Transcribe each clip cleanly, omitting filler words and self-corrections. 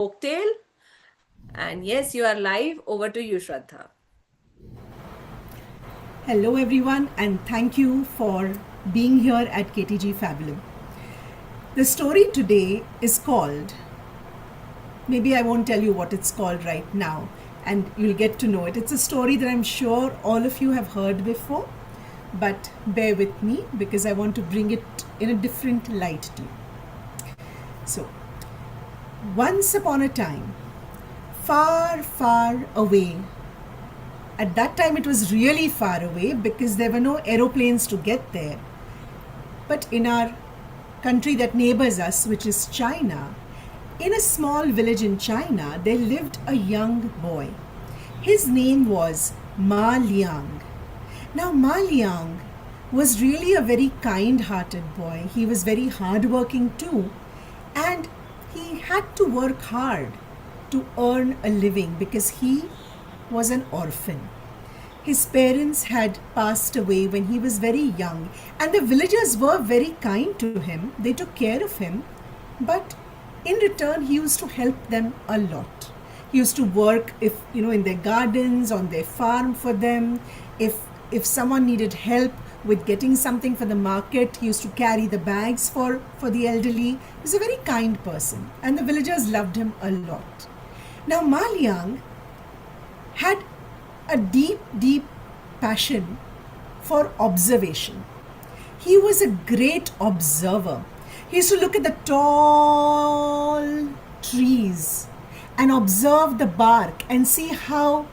folktale. And yes, you are live. Over to you, Shraddha. Hello, everyone, and thank you for being here at KTG Fabulam. The story today is called, maybe I won't tell you what it's called right now, and you'll get to know it. It's a story that I'm sure all of you have heard before, but bear with me because I want to bring it in a different light to you. So, once upon a time, far, far away, at that time it was really far away because there were no aeroplanes to get there. But in our country that neighbors us, which is China, in a small village in China, there lived a young boy. His name was Ma Liang. Now, Ma Liang was really a very kind hearted boy. He was very hardworking too, and he had to work hard to earn a living because he was an orphan. His parents had passed away when he was very young, and the villagers were very kind to him. They took care of him, but in return, he used to help them a lot. He used to work, if in their gardens, on their farm for them. If someone needed help with getting something for the market, he used to carry the bags for the elderly. He was a very kind person, and the villagers loved him a lot. Now, Ma Liang had a deep, deep passion for observation. He was a great observer. He used to look at the tall trees and observe the bark and see how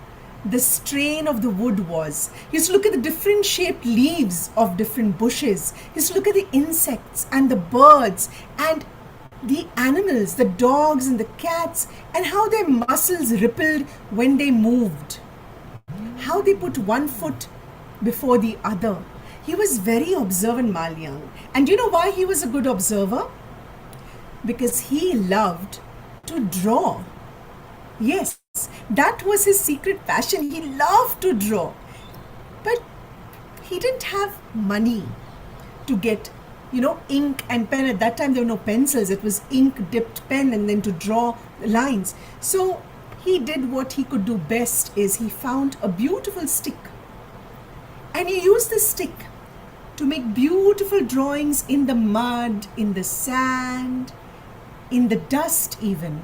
the strain of the wood was. He used to look at the different shaped leaves of different bushes. He used to look at the insects and the birds and the animals, the dogs and the cats, and how their muscles rippled when they moved. How they put one foot before the other. He was very observant, Ma Liang. And you know why he was a good observer? Because he loved to draw. Yes, that was his secret passion. He loved to draw. But he didn't have money to get, ink and pen. At that time, there were no pencils. It was ink dipped pen and then to draw lines. So he did what he could do best is he found a beautiful stick. And he used the stick to make beautiful drawings in the mud, in the sand, in the dust even.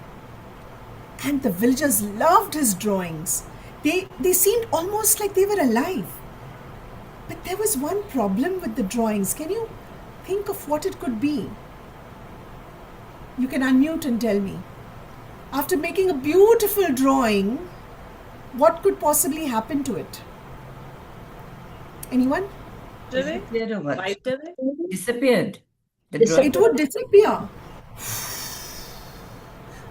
And the villagers loved his drawings. They seemed almost like they were alive. But there was one problem with the drawings. Can you think of what it could be? You can unmute and tell me. After making a beautiful drawing, what could possibly happen to it? Anyone? Disappeared or what? Wiped away? Disappeared. It would disappear.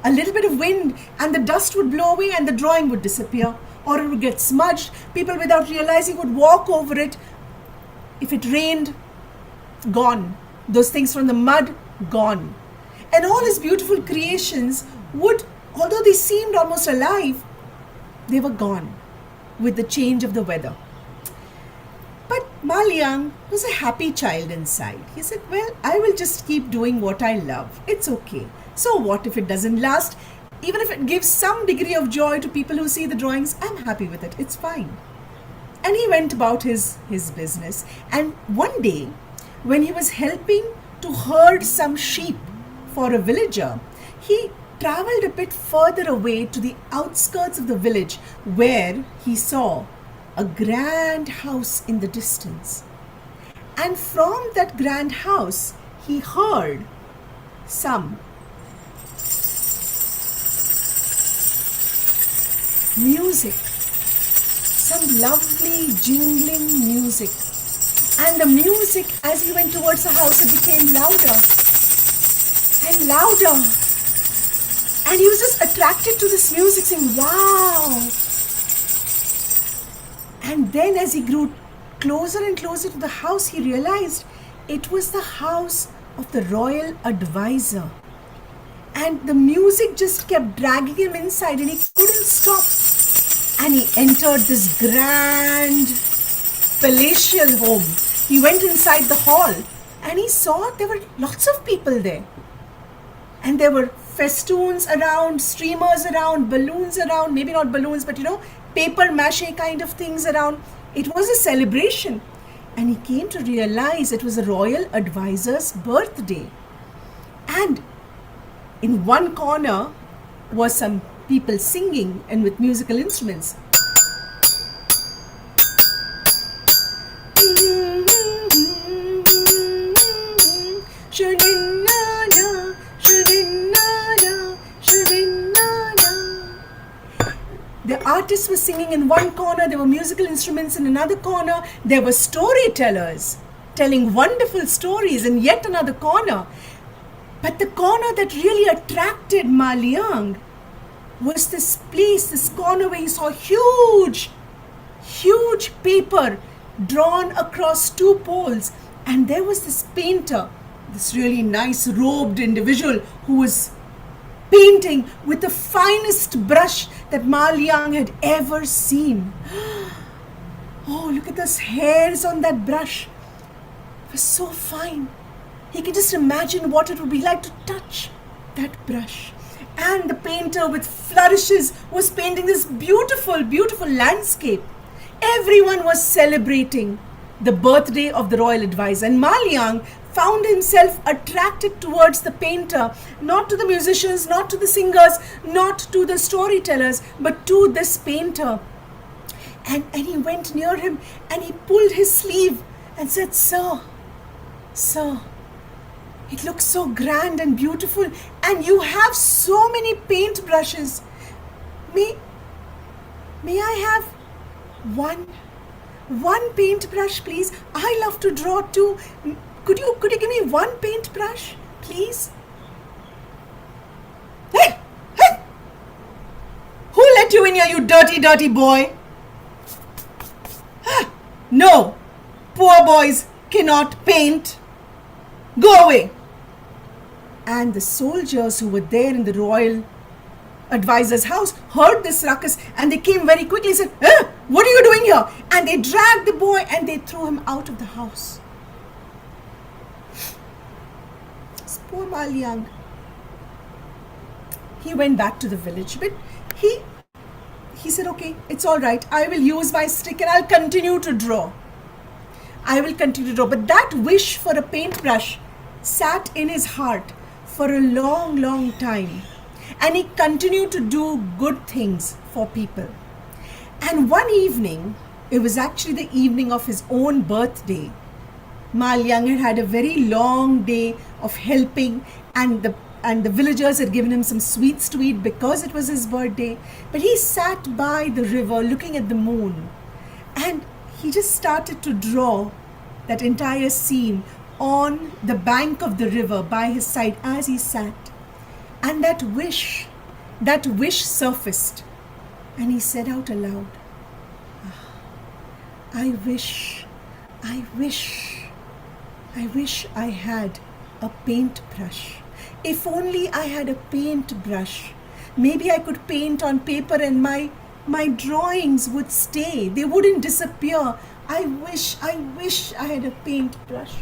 A little bit of wind and the dust would blow away and the drawing would disappear. Or it would get smudged. People without realizing would walk over it. If it rained, gone. Those things from the mud, gone. And all his beautiful creations would, although they seemed almost alive, they were gone with the change of the weather. But Ma Liang was a happy child inside. He said, well, I will just keep doing what I love. It's okay. So what if it doesn't last? Even if it gives some degree of joy to people who see the drawings, I'm happy with it. It's fine. And he went about his business. And one day, when he was helping to herd some sheep for a villager, he traveled a bit further away to the outskirts of the village where he saw a grand house in the distance. And from that grand house, he heard some music, some lovely jingling music. And the music, as he went towards the house, it became louder and louder. And he was just attracted to this music, saying, wow. And then as he grew closer and closer to the house, he realized it was the house of the royal advisor. And the music just kept dragging him inside and he couldn't stop. And he entered this grand palatial home. He went inside the hall and he saw there were lots of people there. And there were festoons around, streamers around, balloons around, maybe not balloons, but paper mache kind of things around. It was a celebration. And he came to realize it was a royal advisor's birthday. And in one corner was some people singing and with musical instruments. The artists were singing in one corner, there were musical instruments in another corner, there were storytellers telling wonderful stories in yet another corner. But the corner that really attracted Ma Liang was this place, this corner where he saw huge paper drawn across two poles. And there was this painter, this really nice robed individual who was painting with the finest brush that Ma Liang had ever seen. Oh, look at those hairs on that brush. It was so fine. He could just imagine what it would be like to touch that brush. And the painter with flourishes was painting this beautiful, beautiful landscape. Everyone was celebrating the birthday of the royal advisor. And Ma Liang found himself attracted towards the painter, not to the musicians, not to the singers, not to the storytellers, but to this painter. And he went near him and he pulled his sleeve and said, Sir, it looks so grand and beautiful, and you have so many paint brushes. May I have one paintbrush, please? I love to draw too. Could you give me one paintbrush, please? Hey! Who let you in here, you dirty boy? No, poor boys cannot paint. Go away. And the soldiers who were there in the royal advisor's house heard this ruckus, and they came very quickly and said, what are you doing here? And they dragged the boy and they threw him out of the house. This poor Ma Liang. He went back to the village, but he said, okay, it's all right. I will use my stick and I'll continue to draw. But that wish for a paintbrush sat in his heart for a long, long time. And he continued to do good things for people. And one evening, it was actually the evening of his own birthday. Ma Liang had had a very long day of helping, and the villagers had given him some sweets to eat because it was his birthday. But he sat by the river looking at the moon, and he just started to draw that entire scene on the bank of the river by his side as he sat. And that wish surfaced, and he said out aloud, I wish I had a paintbrush. If only I had a paintbrush. Maybe I could paint on paper and my drawings would stay. They wouldn't disappear. I wish I had a paintbrush.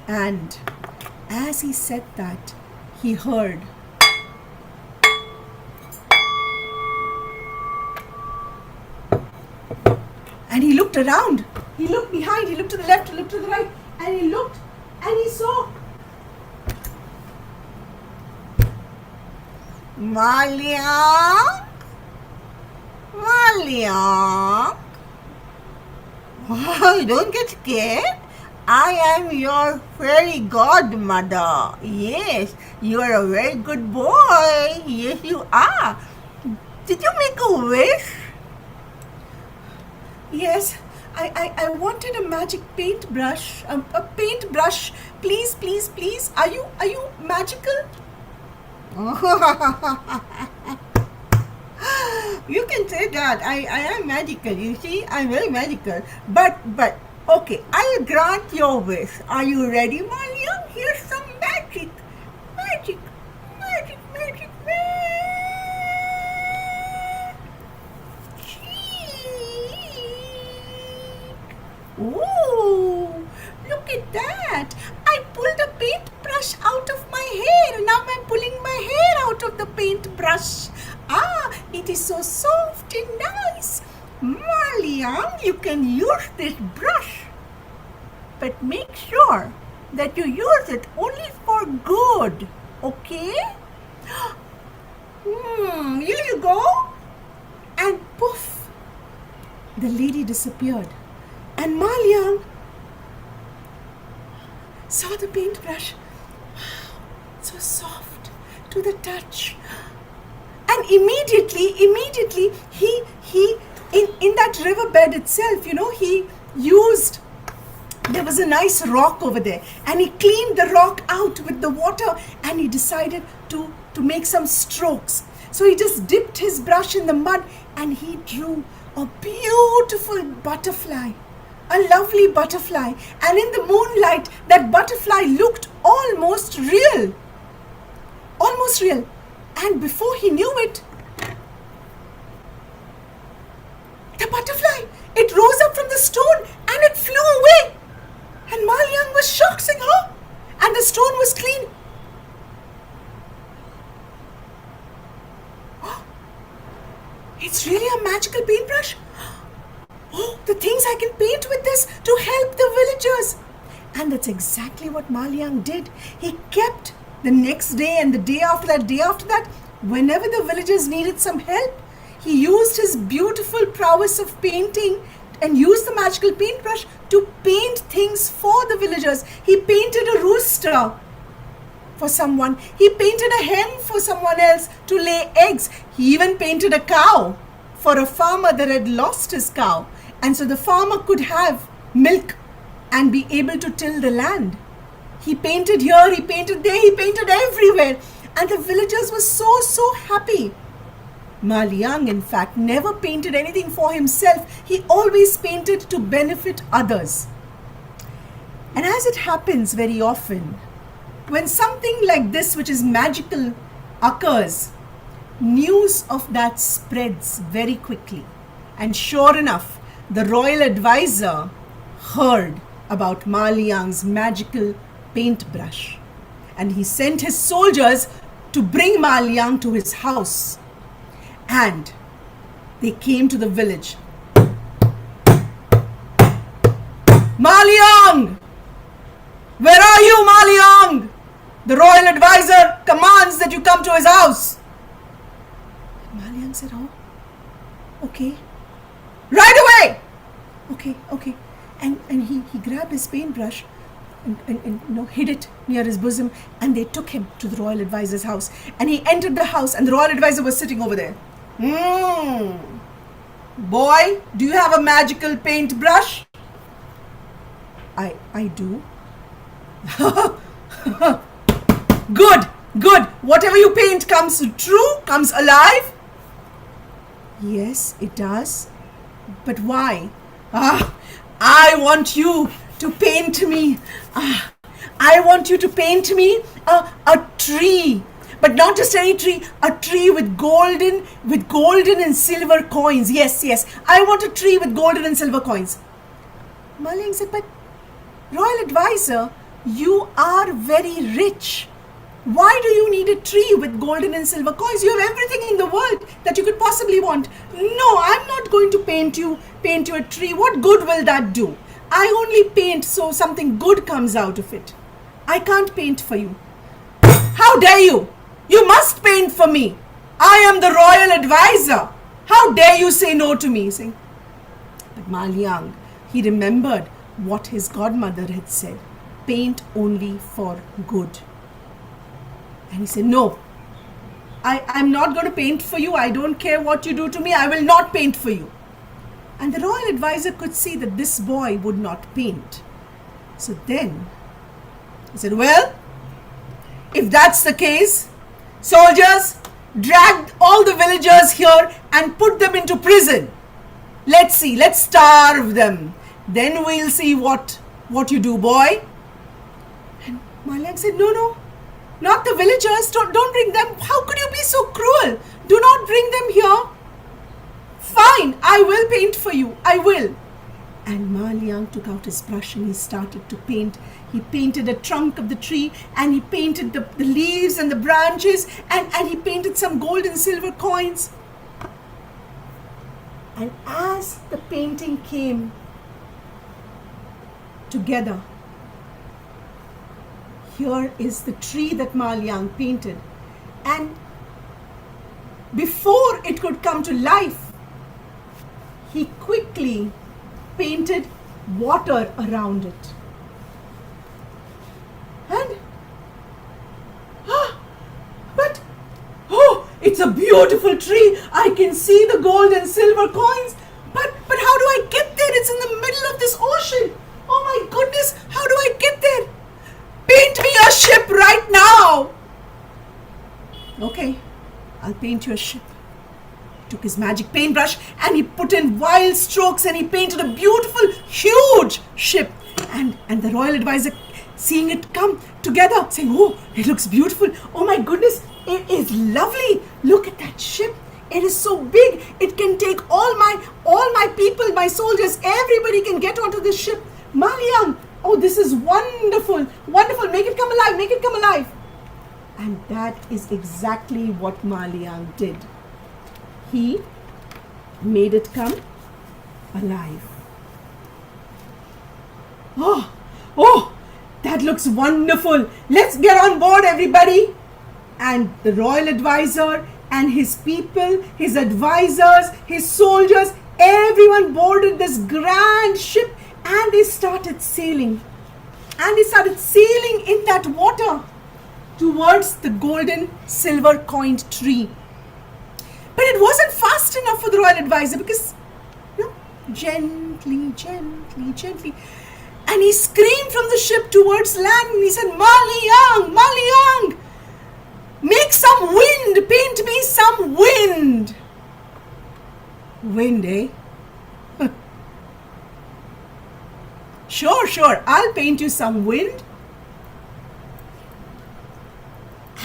And as he said that, he heard and he looked around. He looked behind, he looked to the left, he looked to the right, and he looked and he saw Ma Liang. Oh, don't get scared. I am your fairy godmother. Yes, you are a very good boy. Yes, you are. Did you make a wish? Yes, I wanted a magic paintbrush. A paintbrush. Please. Are you magical? You can say that. I am magical. You see, I'm very magical. But okay, I will grant your wish. Are you ready, Ma Liang? Here's some magic. Ooh, look at that. I pulled a paintbrush paintbrush. Ah, it is so soft and nice. Maliang, you can use this brush. But make sure that you use it only for good, okay? Here you go. And poof, the lady disappeared. And Maliang saw the paintbrush. So soft to the touch. And immediately, he in that riverbed itself, he used, there was a nice rock over there, and he cleaned the rock out with the water, and he decided to make some strokes. So he just dipped his brush in the mud and he drew a beautiful butterfly, a lovely butterfly. And in the moonlight, that butterfly looked almost real. Almost real. And before he knew it, the butterfly, it rose up from the stone and it flew away. And Maliang was shocked, saying, "Oh!" And the stone was clean. Oh, it's really a magical paintbrush. Oh, the things I can paint with this to help the villagers. And that's exactly what Maliang did. He kept the next day and the day after that, whenever the villagers needed some help, he used his beautiful prowess of painting and used the magical paintbrush to paint things for the villagers. He painted a rooster for someone. He painted a hen for someone else to lay eggs. He even painted a cow for a farmer that had lost his cow. And so the farmer could have milk and be able to till the land. He painted here, he painted there, he painted everywhere. And the villagers were so happy. Maliang, in fact, never painted anything for himself. He always painted to benefit others. And as it happens very often, when something like this, which is magical, occurs, news of that spreads very quickly. And sure enough, the royal advisor heard about Maliang's magical paintbrush. And he sent his soldiers to bring Maliang to his house. And they came to the village. "Maliang! Where are you, Maliang? The royal advisor commands that you come to his house." And Maliang said, "Oh, okay. Right away!" Okay. And he grabbed his paintbrush and hid it near his bosom, and they took him to the royal advisor's house. And he entered the house, and the royal advisor was sitting over there. "Boy, do you have a magical paintbrush?" I do." Good. Whatever you paint comes true, comes alive?" "Yes, it does. But why?" "I want you to paint me. I want you to paint me a tree. But not just any tree, a tree with golden and silver coins. Yes. I want a tree with golden and silver coins." Maliang said, "But royal advisor, you are very rich. Why do you need a tree with golden and silver coins? You have everything in the world that you could possibly want." "No, I'm not going to paint you a tree. What good will that do? I only paint so something good comes out of it. I can't paint for you." "How dare you? You must paint for me. I am the royal advisor. How dare you say no to me?" But Maliang, he remembered what his godmother had said. Paint only for good. And he said, "No, I'm not going to paint for you. I don't care what you do to me. I will not paint for you." And the royal advisor could see that this boy would not paint. So then he said, "Well, if that's the case, soldiers, drag all the villagers here and put them into prison. Let's starve them. Then we'll see what you do, boy." And Maliang said, No, not the villagers. Don't bring them. How could you be so cruel? Do not bring them here. "Fine, I will paint for you. I will." And Ma Liang took out his brush and he started to paint. He painted the trunk of the tree, and he painted the leaves and the branches, and he painted some gold and silver coins. And as the painting came together, here is the tree that Ma Liang painted. And before it could come to life, he quickly painted water around it. And but it's a beautiful tree. I can see the gold and silver coins. But how do I get there? It's in the middle of this ocean. Oh my goodness, how do I get there? Paint me a ship right now. Okay, I'll paint you a ship. Took his magic paintbrush and he put in wild strokes and he painted a beautiful, huge ship. And the royal advisor, seeing it come together, saying, "Oh, it looks beautiful. Oh my goodness, it is lovely. Look at that ship. It is so big. It can take all my people, my soldiers. Everybody can get onto this ship. Ma Liang, oh, this is wonderful, wonderful. Make it come alive. Make it come alive." And that is exactly what Ma Liang did. He made it come alive. Oh, that looks wonderful. Let's get on board, everybody. And the royal advisor and his people, his advisors, his soldiers, everyone boarded this grand ship and they started sailing. And they started sailing in that water towards the golden silver coined tree. But it wasn't fast enough for the royal advisor because, gently, gently, gently. And he screamed from the ship towards land and he said, "Ma Liang, Ma Liang, make some wind, paint me some wind." Wind, eh? Sure, I'll paint you some wind.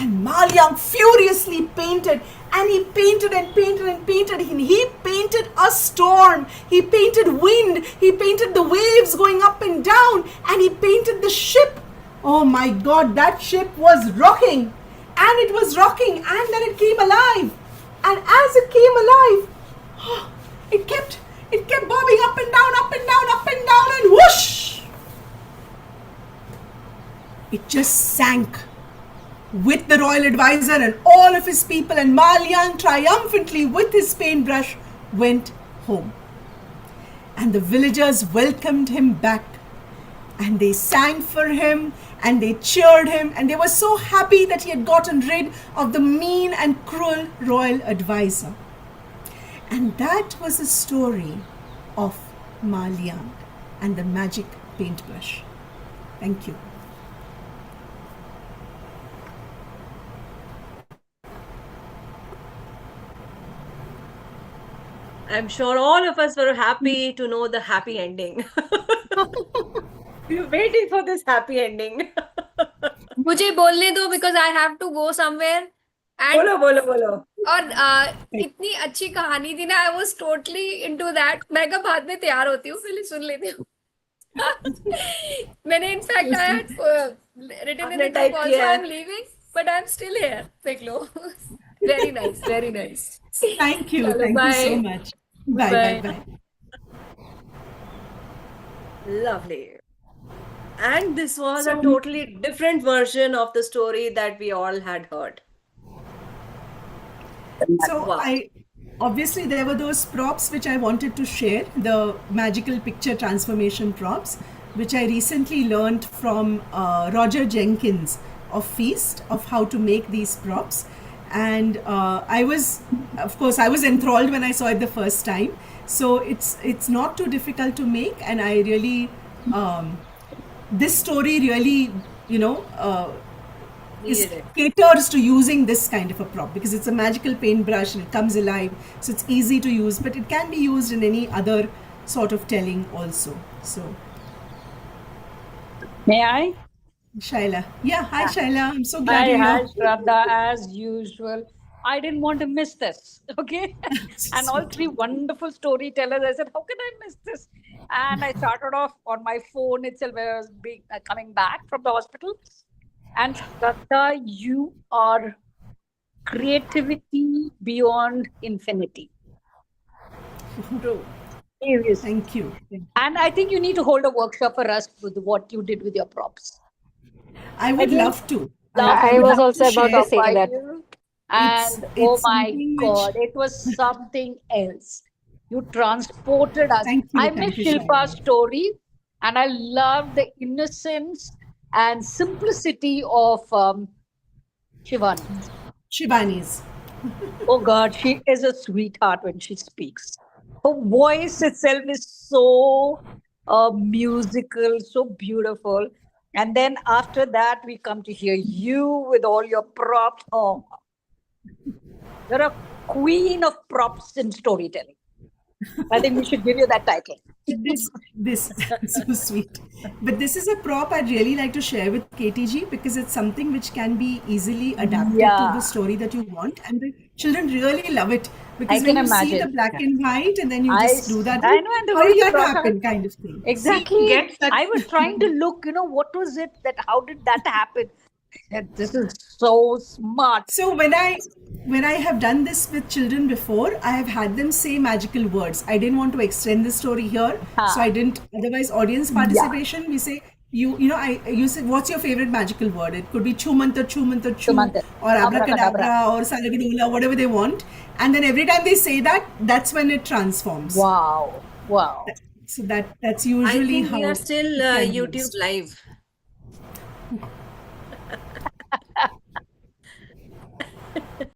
And Ma Liang furiously painted, and he painted and painted and painted. He painted a storm. He painted wind. He painted the waves going up and down. And he painted the ship. Oh my God, that ship was rocking. And it was rocking, and then it came alive. And as it came alive, it kept bobbing up and down, up and down, up and down, and whoosh! It just sank with the royal advisor and all of his people, and Ma Liang triumphantly with his paintbrush went home. And the villagers welcomed him back, and they sang for him and they cheered him, and they were so happy that he had gotten rid of the mean and cruel royal advisor. And that was the story of Ma Liang and the magic paintbrush. Thank you. I'm sure all of us were happy to know the happy ending. We were waiting for this happy ending. मुझे बोलने दो because I have to go somewhere. And बोलो. और इतनी अच्छी कहानी थी ना, I was totally into that. मैं कब बाद में तैयार होती हूँ, पहले सुन लेती हूँ. मैंने in fact I had written in the group also I'm leaving, but I'm still here. देख लो. Very nice, very nice. Thank you. Thank you so much. Bye. Lovely. And this was a totally different version of the story that we all had heard. So obviously there were those props which I wanted to share, the magical picture transformation props, which I recently learned from Roger Jenkins of Feast, of how to make these props. And I was enthralled when I saw it the first time. So it's not too difficult to make, and I really this story really caters to using this kind of a prop, because it's a magical paintbrush and it comes alive, so it's easy to use, but it can be used in any other sort of telling also. So may I? Shaila. Yeah, hi Shaila. I'm so glad you're Hi, here. Shraddha, as usual. I didn't want to miss this. Okay. And all three wonderful storytellers, I said, how can I miss this? And I started off on my phone itself when I was coming back from the hospital. And Shraddha, you are creativity beyond infinity. True. Seriously. Thank you. And I think you need to hold a workshop for us with what you did with your props. I would love to. I would was love also to about to share. say that. And oh It's my something God, which. it was something else. You transported us. Thank I you. miss Thank you, Shilpa's Shraddha. story, and I love the innocence and simplicity of Shivani. Shivani's. Oh God, she is a sweetheart when she speaks. Her voice itself is so musical, so beautiful. And then after that, we come to hear you with all your props. Oh, you're a queen of props in storytelling. I think we should give you that title. This so sweet. But this is a prop I'd really like to share with KTG because it's something which can be easily adapted to Yeah, the story that you want, and the children really love it because I when can you see the imagine. black and white and then you just do that, I know, and the how way did you that brought happen, up kind of thing. exactly. Get such I was trying to look, what was it that, how did that happen? And this is so smart. So when I have done this with children before, I have had them say magical words. I didn't want to extend the story here, so I didn't. Otherwise, audience participation, we say you say what's your favorite magical word? It could be chu mantra chu, Sumanth, or abracadabra. abracadabra or salagadola, whatever they want. And then every time they say that, that's when it transforms. Wow, wow. So that's I usually think we how are still it can be YouTube used. live.